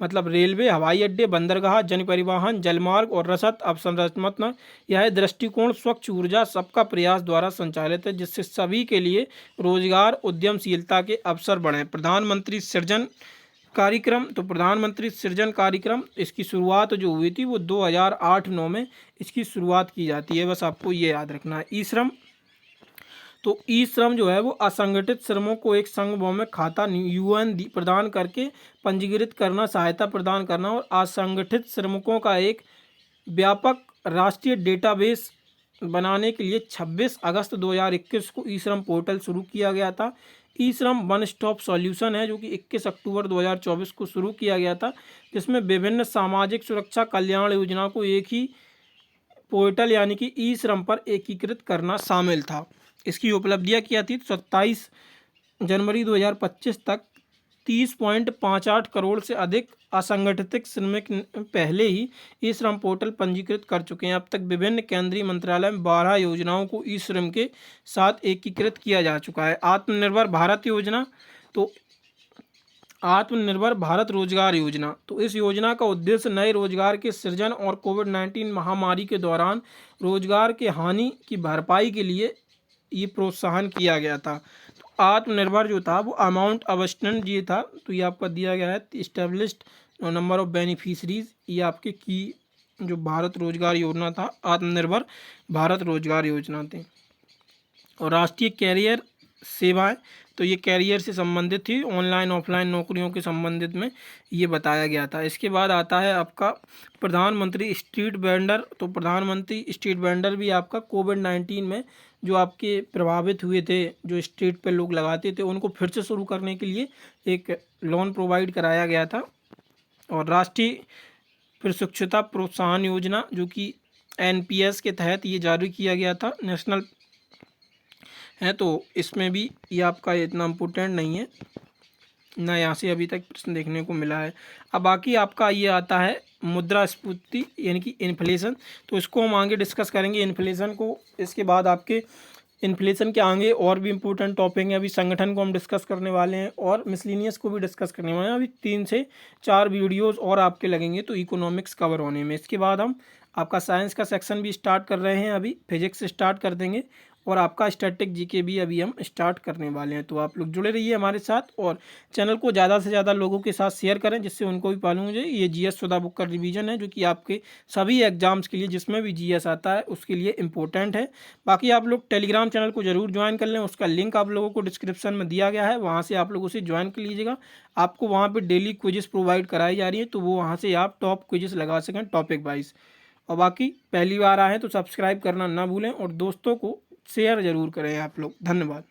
Speaker 1: मतलब रेलवे, हवाई अड्डे, बंदरगाह, जन परिवहन, जलमार्ग और रसद अवसंरचना। यह दृष्टिकोण स्वच्छ ऊर्जा, सबका प्रयास द्वारा संचालित है, जिससे सभी के लिए रोजगार, उद्यमशीलता के अवसर बढ़े। प्रधानमंत्री सृजन कार्यक्रम, तो प्रधानमंत्री सृजन कार्यक्रम इसकी शुरुआत जो हुई थी वो 2008-9 में इसकी शुरुआत की जाती है, बस आपको ये याद रखना है। ई श्रम, तो ई श्रम जो है वो असंगठित श्रमों को एक संघ में खाता यूएन प्रदान करके पंजीकृत करना, सहायता प्रदान करना और असंगठित श्रमिकों का एक व्यापक राष्ट्रीय डेटाबेस बनाने के लिए 26 अगस्त 2021 को ई श्रम पोर्टल शुरू किया गया था। ई श्रम वन स्टॉप सॉल्यूशन है जो कि 21 अक्टूबर 2024 को शुरू किया गया था, जिसमें विभिन्न सामाजिक सुरक्षा कल्याण योजनाओं को एक ही पोर्टल यानी कि ई श्रम पर एकीकृत करना शामिल था। इसकी उपलब्धियां क्या थी? 27 जनवरी 2025 तक 30.58 करोड़ से अधिक असंगठित श्रमिक पहले ही ई श्रम पोर्टल पंजीकृत कर चुके हैं। अब तक विभिन्न केंद्रीय मंत्रालय में 12 योजनाओं को ई श्रम के साथ एकीकृत किया जा चुका है। आत्मनिर्भर भारत योजना, तो आत्मनिर्भर भारत रोजगार योजना, तो इस योजना का उद्देश्य नए रोजगार के सृजन और कोविड-19 महामारी के दौरान रोजगार के हानि की भरपाई के लिए ये प्रोत्साहन किया गया था। तो आत्मनिर्भर जो था वो अमाउंट अबस्टेंट ये था, तो ये आपका दिया गया है इस्टेब्लिश्ड नंबर ऑफ बेनिफिशरीज। ये आपके की जो भारत रोजगार योजना था, आत्मनिर्भर भारत रोजगार योजना थी। और राष्ट्रीय कैरियर सेवाएं, तो ये कैरियर से संबंधित थी, ऑनलाइन ऑफलाइन नौकरियों के संबंधित में ये बताया गया था। इसके बाद आता है आपका प्रधानमंत्री स्ट्रीट वेंडर। तो प्रधानमंत्री स्ट्रीट वेंडर भी आपका कोविड-19 में जो आपके प्रभावित हुए थे, जो स्ट्रीट पे लोग लगाते थे, उनको फिर से शुरू करने के लिए एक लोन प्रोवाइड कराया गया था। और राष्ट्रीय प्रशिक्षुता प्रोत्साहन योजना जो कि एनपीएस के तहत ये जारी किया गया था, नेशनल है, तो इसमें भी ये आपका इतना इम्पोर्टेंट नहीं है ना, यहाँ से अभी तक प्रश्न देखने को मिला है। अब बाकी आपका ये आता है मुद्रास्फीति यानी कि इन्फ्लेशन, तो इसको हम आगे डिस्कस करेंगे इन्फ्लेशन को। इसके बाद आपके इन्फ्लेशन के आगे और भी इम्पोर्टेंट टॉपिक है, अभी संगठन को हम डिस्कस करने वाले हैं और मिसलिनियस को भी डिस्कस करने वाले हैं। अभी 3 से 4 वीडियोस और आपके लगेंगे तो इकोनॉमिक्स कवर होने में। इसके बाद हम आपका साइंस का सेक्शन भी स्टार्ट कर रहे हैं, अभी फिजिक्स स्टार्ट कर देंगे और आपका स्टैटिक जीके भी अभी हम स्टार्ट करने वाले हैं। तो आप लोग जुड़े रहिए हमारे साथ और चैनल को ज़्यादा से ज़्यादा लोगों के साथ शेयर करें, जिससे उनको भी मालूम हो जाए। ये जीएस सुधा बुक का रिवीजन है जो कि आपके सभी एग्जाम्स के लिए, जिसमें भी जीएस आता है उसके लिए इम्पोर्टेंट है। बाकी आप लोग टेलीग्राम चैनल को जरूर ज्वाइन कर लें, उसका लिंक आप लोगों को डिस्क्रिप्शन में दिया गया है, वहाँ से आप लोग उसे ज्वाइन कर लीजिएगा। आपको वहाँ पर डेली क्विजेस प्रोवाइड कराई जा रही है, तो वो वहाँ से आप टॉप क्विजेस लगा सकें टॉपिक वाइज। और बाकी पहली बार आए तो सब्सक्राइब करना ना भूलें और दोस्तों को शेयर ज़रूर करें आप लोग। धन्यवाद।